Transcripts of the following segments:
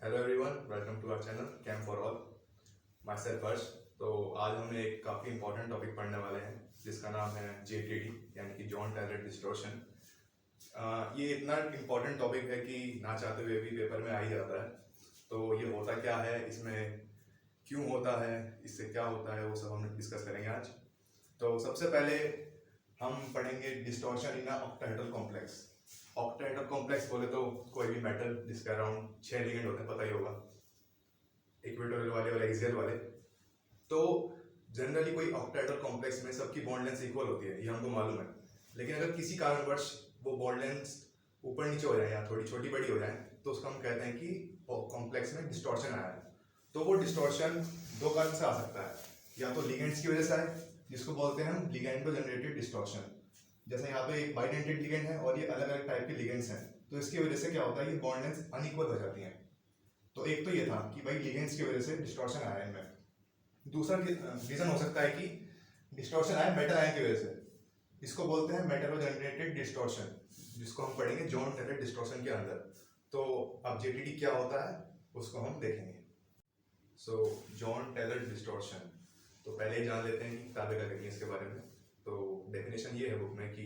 Hello everyone, welcome to our channel cam for all. Myself Harsh. तो आज हम एक काफ़ी इंपॉर्टेंट टॉपिक पढ़ने वाले हैं जिसका नाम है JTD यानी कि जॉन टैलेंट डिस्टॉर्शन। ये इतना इम्पॉर्टेंट टॉपिक है कि ना चाहते हुए भी पेपर में आ ही जाता है। तो ये होता क्या है, इसमें क्यों होता है, इससे क्या होता है, वो सब हम डिस्कस करेंगे आज। तो सबसे पहले हम पढ़ेंगे distortion in octahedral complex. Octahedral complex बोले तो कोई भी मेटल जिसके अराउंड 6 लिगेंड होते हैं, पता ही होगा, इक्वेटोरियल वाले और एक्सियल वाले। तो जनरली कोई ऑक्टाहेड्रल कॉम्प्लेक्स में सबकी बॉन्ड लेंथ इक्वल होती है, ये हमको मालूम है। लेकिन अगर किसी कारणवश वो बॉन्ड लेंथ ऊपर नीचे हो जाए या थोड़ी छोटी बड़ी हो जाए तो उसको हम कहते हैं कि कॉम्प्लेक्स में डिस्टॉर्शन आया है। तो वो डिस्टॉर्शन दो कारण से आ सकता है, या तो लिगेंड्स की वजह से आए जिसको बोलते हैं हम लिगेंडो जनरेटेड डिस्टॉर्शन। जैसे यहाँ पे एक बाइडेंटेड लिगेंड है और ये अलग अलग टाइप के लिगेंड्स हैं, तो इसकी वजह से क्या होता है, ये बॉन्ड लेंथ अनइक्वल हो जाती हैं। तो एक तो ये था कि भाई लिगेंड्स की वजह से डिस्टॉर्शन आया है इनमें। दूसरा रीजन हो सकता है कि डिस्टॉर्शन आया मेटल आयन की वजह से, इसको बोलते हैं मेटलो जनरेटेड डिस्टॉर्शन, जिसको हम पढ़ेंगे जॉन टैलेंट डिस्टॉर्शन के अंदर। तो अब JTD क्या होता है उसको हम देखेंगे। सो जॉन टैलेंट डिस्टॉर्शन, तो पहले ही जान लेते हैं कि किताबें क्या कहती हैं इसके बारे में। तो डेफिनेशन ये है बुक में कि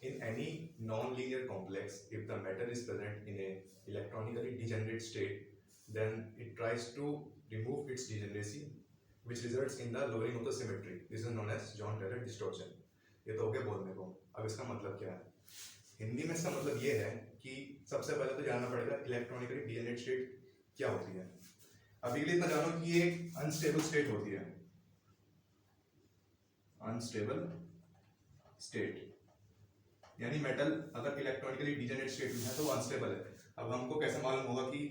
in any non linear complex if the matter is present in A electronically degenerate state then it tries to remove its degeneracy which results in the lowering of the symmetry. This is known as John Taylor distortion. ये तो हो गया बोलने को। अब इसका मतलब क्या है हिंदी में? इसका मतलब ये है कि सबसे पहले तो जानना पड़ेगा इलेक्ट्रॉनिकली डिजेनरेट स्टेट क्या होती है। अभी के लिए इतना जानो कि ये एक अनस्टेबल स्टेट होती है, अनस्टेबल स्टेट यानी मेटल अगर इलेक्ट्रॉनिकली डिजेनरेट स्टेट में है तो वो अनस्टेबल है। अब हमको कैसे मालूम होगा कि,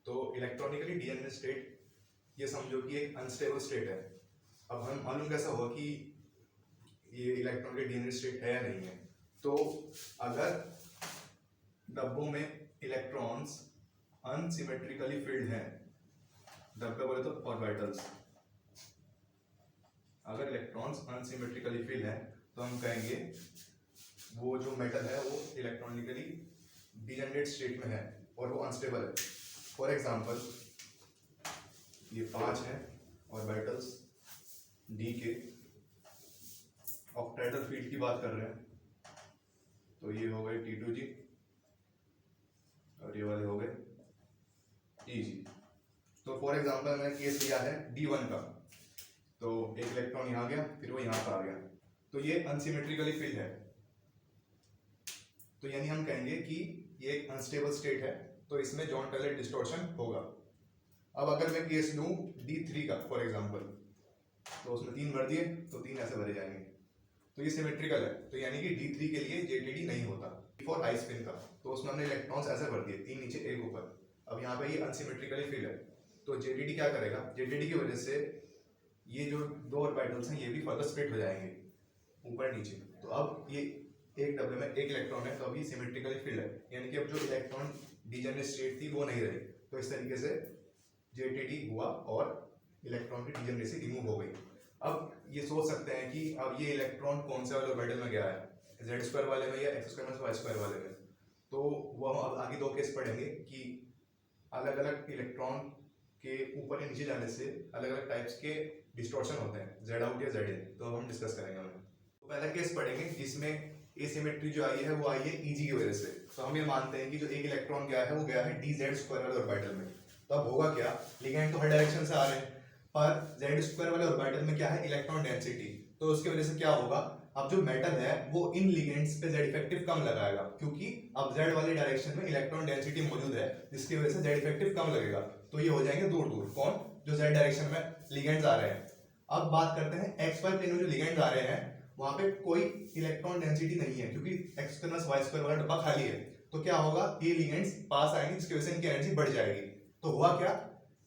तो इलेक्ट्रॉनिकली डिजेनरेट स्टेट ये समझो कि एक अनस्टेबल स्टेट है। अब हम मालूम कैसा होगा कि ये इलेक्ट्रॉनिकली डिजेनरेट स्टेट है या नहीं है? तो अगर डब्बों में इलेक्ट्रॉन्स अनसिमेट्रिकली फिल्ड हैं, डब्बे बोले तो ऑर्बिटल्स, अगर इलेक्ट्रॉन्स अनसिमेट्रिकली फिल्ड है तो हम कहेंगे वो जो मेटल है वो इलेक्ट्रॉनिकली डिजेनरेट स्टेट में है और वो अनस्टेबल है। फॉर एग्जाम्पल ये 5 हैं ऑर्बिटल्स डी के, ऑक्टाहेड्रल फील्ड की बात कर रहे हैं, तो ये हो गए T2G और ये वाले हो गए TG। तो फॉर एग्जाम्पल मैंने केस लिया है D1 का, तो एक इलेक्ट्रॉन यहाँ गया फिर वो यहाँ पर आ गया, तो ये अनसिमेट्रिकली फिल्ड है। तो यानी हम कहेंगे कि ये एक अनस्टेबल स्टेट है, तो इसमें जॉन टैलेंट डिस्टॉर्शन होगा। अब अगर मैं केस लूं D3 का फॉर एग्जांपल, तो उसमें 3 भर दिए तो 3 ऐसे भरे जाएंगे, तो ये सिमेट्रिकल है, तो यानी कि D3 के लिए JTD नहीं होता। फॉर हाई स्पिन का, तो उसमें हमने इलेक्ट्रॉन्स ऐसे भर दिए, 3 नीचे 1 ऊपर। अब यहाँ पे ये अनसिमेट्रिकली फिल है, तो JTD क्या करेगा, JTD की वजह से ये जो 2 ऑर्बिटल्स हैं ये भी फर्दर स्प्लिट हो जाएंगे ऊपर नीचे। तो अब ये एक डब्बे में 1 इलेक्ट्रॉन है, तो अभी सिमेट्रिकली फिल्ड है, यानी कि अब जो इलेक्ट्रॉन डिजेनरेट स्टेट थी वो नहीं रही। तो इस तरीके से JTD हुआ और इलेक्ट्रॉन की डिजेनरेसी रिमूव हो गई। अब ये सोच सकते हैं कि अब ये इलेक्ट्रॉन कौन से वाले ऑर्बिटल में गया है, Z² वाले में या X² Y² वाले में। तो वो हम अब आगे 2 केस पढ़ेंगे कि अलग अलग इलेक्ट्रॉन के ऊपर या नीचे जाने से अलग अलग टाइप्स के डिस्टॉर्शन होते हैं, Z out या Z in। तो अब हम डिस्कस करेंगे उन्हें। तो पहला केस पढ़ेंगे जिसमें एसिमेट्री जो आई है वो आई है EG की वजह से। तो हम ये मानते हैं कि जो एक इलेक्ट्रॉन गया है वो गया है DZ² वाले ऑर्बिटल में। तो अब होगा क्या, लिगेंड तो हर डायरेक्शन से आ रहे हैं, पर Z² वाले ऑर्बिटल में क्या है, इलेक्ट्रॉन डेंसिटी। तो उसकी वजह से क्या होगा, अब जो मेटल है वो इन लिगेंड्स पे Z इफेक्टिव कम लगाएगा, क्योंकि अब Z वाले डायरेक्शन में इलेक्ट्रॉन डेंसिटी मौजूद है, जिसकी वजह से Z इफेक्टिव कम लगेगा। तो ये हो जाएंगे दूर दूर, कौन, जो Z डायरेक्शन में लिगेंड्स आ रहे हैं। अब बात करते हैं XY प्लेन में जो लिगेंड्स आ रहे हैं वहां पे कोई इलेक्ट्रॉन डेंसिटी नहीं है, क्योंकि X² Y² वाला डब्बा खाली है। तो क्या होगा, ये लिगेंड्स पास आएंगे, जिसकी वजह से इनकी एनर्जी बढ़ जाएगी। तो हुआ क्या,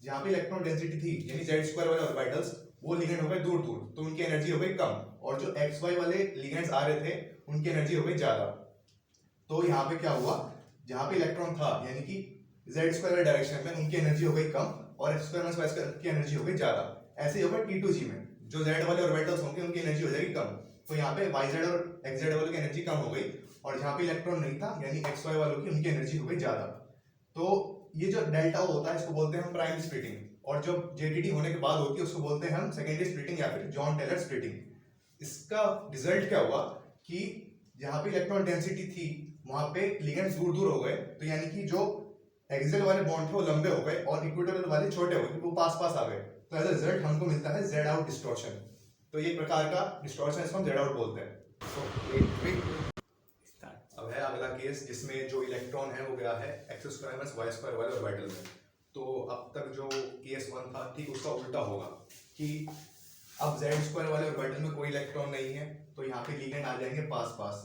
जहां पे इलेक्ट्रॉन डेंसिटी थी यानी Z² वाले ऑर्बिटल्स, वो लिगेंड हो गए दूर दूर, तो उनकी एनर्जी हो गई कम, और जो XY वाले लिगेंड्स आ रहे थे उनकी एनर्जी हो गई ज्यादा। तो यहाँ पे क्या हुआ, जहां पे इलेक्ट्रॉन था यानी कि Z² वाले डायरेक्शन में उनकी एनर्जी हो गई कम और X² Y² की एनर्जी हो गई ज्यादा। ऐसे ही होगा T2G में, जो Z वाले ऑर्बिटल्स होंगे उनकी एनर्जी हो जाएगी कम। तो यहाँ पे YZ और XZ वालों की एनर्जी कम हो गई, और जहाँ पे इलेक्ट्रॉन नहीं था यानी XY वालों की उनकी एनर्जी हो गई ज्यादा। तो ये जो डेल्टा होता है इसको बोलते हैं हम प्राइमरी स्प्लिटिंग, और जो जेडीडी होने के बाद होती है उसको बोलते हैं हम सेकेंडरी स्प्लिटिंग या फिर जॉन टेलर स्प्लिटिंग। इसका रिजल्ट क्या हुआ कि जहाँ पे इलेक्ट्रॉन डेंसिटी थी वहां पे लिगेंड्स दूर दूर हो गए, तो यानी कि जो एक्सियल वाले बॉन्ड थे वो लंबे हो गए और इक्वेटोरियल वाले छोटे हो गए, वो पास पास आ गए। तो एज अ रिजल्ट हमको मिलता है जेड आउट डिस्टॉर्शन। तो ये प्रकार का डिस्टॉर्शन इसको हम जेड आउट बोलते हैं। अब है अगला केस जिसमें जो इलेक्ट्रॉन है वो गया है x square minus y square वाले ऑर्बिटल में। तो अब तक जो केस 1 था ठीक उसका उल्टा होगा कि अब जेड स्क्वायर वाले ऑर्बिटल में कोई इलेक्ट्रॉन नहीं है, तो यहाँ पे लिगेंड आ जाएंगे पास पास,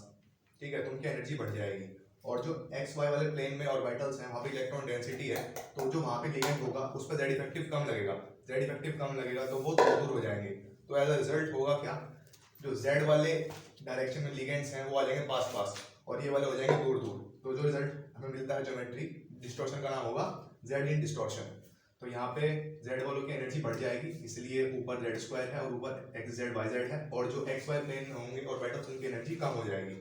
ठीक है, तो उनकी एनर्जी बढ़ जाएगी। और जो एक्स वाई वाले प्लेन में ऑर्बिटल्स हैं वहाँ पे इलेक्ट्रॉन डेंसिटी है, तो जो वहाँ पे लिगेंड होगा उस पर जेड इफेक्टिव कम लगेगा, जेड इफेक्टिव कम लगेगा तो वो दूर हो जाएंगे। तो एज अ रिजल्ट होगा क्या, जो जेड वाले डायरेक्शन में लिगेंड्स हैं वो आ जाएंगे पास पास और ये वाले हो जाएंगे दूर दूर। तो जो रिजल्ट हमें मिलता है ज्योमेट्री डिस्टॉर्शन का नाम होगा जेड इन डिस्टॉर्शन। तो यहाँ पे जेड वालों की एनर्जी बढ़ जाएगी, इसलिए ऊपर जेड स्क्वायर है और ऊपर एक्स जेड वाई जेड है, और जो एक्स वाई प्लेन में होंगे और ऑर्बिटल्स उनकी एनर्जी कम हो जाएगी।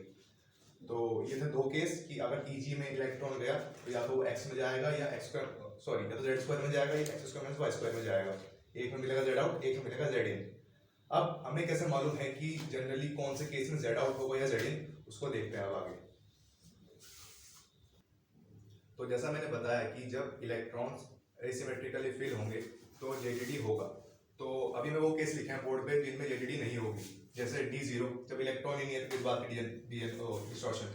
तो ये थे दो केस कि अगर ईजी में इलेक्ट्रॉन गया तो या तो वो एक्स में जाएगा या एक्स स्क्वायर सॉरी या तो जेड स्क्वायर में जाएगा या x square minus y square में जाएगा। एक में मिलेगा जेड आउट, एक में मिलेगा जेड इन। अब हमें कैसे मालूम है कि जनरली कौन से केस में जेड आउट होगा या जेड इन, उसको देखते हैं अब आगे। तो जैसा मैंने बताया कि जब इलेक्ट्रॉन्स एसिमेट्रिकली फिल होंगे तो जेडीडी होगा। तो अभी मैं वो केस लिखे हैं बोर्ड पे जिनमें जेडीडी नहीं होगी, जैसे D0 जब इलेक्ट्रॉन ही नहीं है तो किस बात की distortion,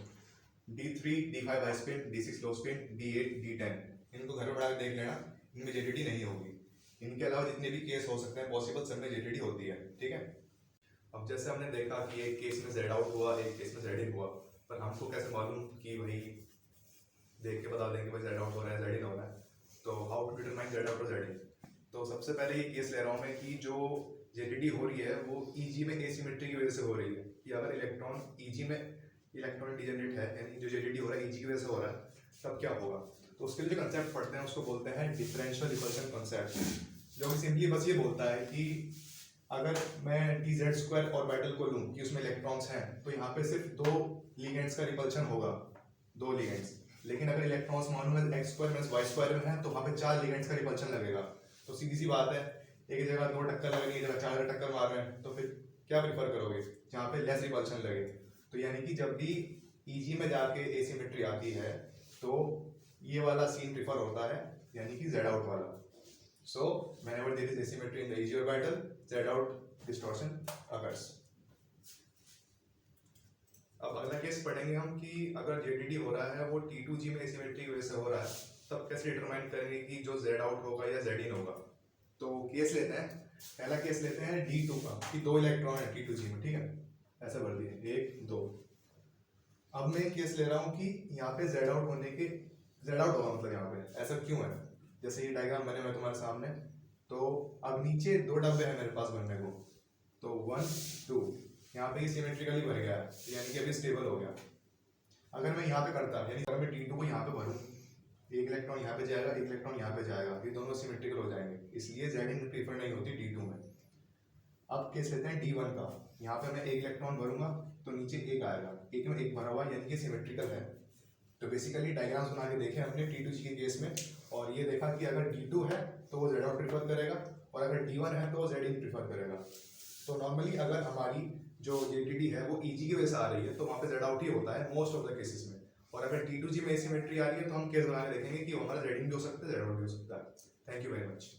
D3 D5 high spin, D6 लो स्पिन, D8 D10, इनको घर में बढ़ा के देख लेना, इनमें जेडीडी नहीं होगी। इनके अलावा जितने भी केस हो सकते हैं पॉसिबल सब में जेडीडी होती है, ठीक है। अब जैसे हमने देखा कि एक केस में जेड आउट हुआ, एक केस में जेड इन हुआ, पर हमको कैसे मालूम कि भाई देख के बता दें कि भाई जेड आउट हो रहा है जेड इन हो रहा है। तो how to determine z out और जेड इन। तो सबसे पहले ये केस ले रहा हूँ मैं कि जो जेडीडी हो रही है वो ईजी में एसिमेट्री की वजह से हो रही है, कि अगर इलेक्ट्रॉन ईजी में इलेक्ट्रॉन डिजेनरेट है यानी जो जेडीडी हो रहा है ईजी की वजह से हो रहा है, तब क्या होगा। तो उसके लिए जो कंसेप्ट पढ़ते हैं उसको बोलते हैं डिफरेंशियल रिपल्शन कंसेप्ट, जो कि सिंपली बस ये बोलता है कि अगर मैं dz स्क्वायर ऑर्बिटल को लूं कि उसमें इलेक्ट्रॉन्स हैं तो यहाँ पे सिर्फ दो लिगेंड्स का रिपल्शन होगा, दो लिगेंड्स। लेकिन अगर इलेक्ट्रॉन्स मालूम है x square minus y square में है तो वहाँ पे 4 लिगेंड्स का रिपल्शन लगेगा। तो सीधी सी बात है, एक जगह 2 टक्कर लग रही है, जगह 4 टक्कर मार रहे हैं, तो फिर क्या प्रीफर करोगे, जहाँ पे लेस रिपल्शन लगे। तो यानी कि जब भी ईजी में जाके एसिमेट्री आती है तो ये वाला सीन प्रीफर होता है, यानी कि जेड आउट वाला। So whenever there is asymmetry in the EG orbital, Z out distortion occurs. अब अगला केस पढ़ेंगे हम कि अगर JDD हो रहा है वो T2G में एसिमेट्री की वजह से हो रहा है, तब कैसे डिटरमाइन करेंगे कि जो Z out होगा या Z in होगा। तो केस लेते हैं, पहला केस लेते हैं D2 का कि 2 इलेक्ट्रॉन है T2G में, ठीक है, ऐसा भर दिए 1 2। अब मैं केस ले रहा हूँ कि यहाँ पे Z out होने के Z out होगा, मतलब यहाँ पे ऐसा क्यों है। जैसे ये डायग्राम बने हुए तुम्हारे सामने, तो अब नीचे 2 डब्बे हैं मेरे पास भरने को, तो 1 2 यहाँ पे सिमेट्रिकली भर गया है, यानी कि अभी स्टेबल हो गया। अगर मैं यहाँ पे करता यानी अगर मैं T2 को यहाँ पे भरूँ, एक इलेक्ट्रॉन यहाँ पे जाएगा, एक इलेक्ट्रॉन यहाँ पे जाएगा, ये दोनों सिमेट्रिकल हो जाएंगे, इसलिए Z इन प्रीफर नहीं होती T2 में। अब केस लेते हैं D1 का, यहाँ पे मैं एक इलेक्ट्रॉन भरूंगा तो नीचे एक आएगा, एक में एक भरा हुआ यानी कि सिमेट्रिकल है। तो बेसिकली डायग्राम्स बना के देखे हमने T2G के केस में, और ये देखा कि अगर D2 है तो वो Z आउट प्रीफर करेगा और अगर D1 है तो वो Z इन प्रीफर करेगा। तो नॉर्मली अगर हमारी जो JDD है वो EG की वजह से आ रही है तो वहाँ पे Z आउट ही होता है मोस्ट ऑफ द केसेस में, और अगर T2G में एसिमेट्री आ रही है तो हम केस बना के देखेंगे कि हमारा Z इन भी हो सकता है Z आउट भी हो सकता है। Thank you very much.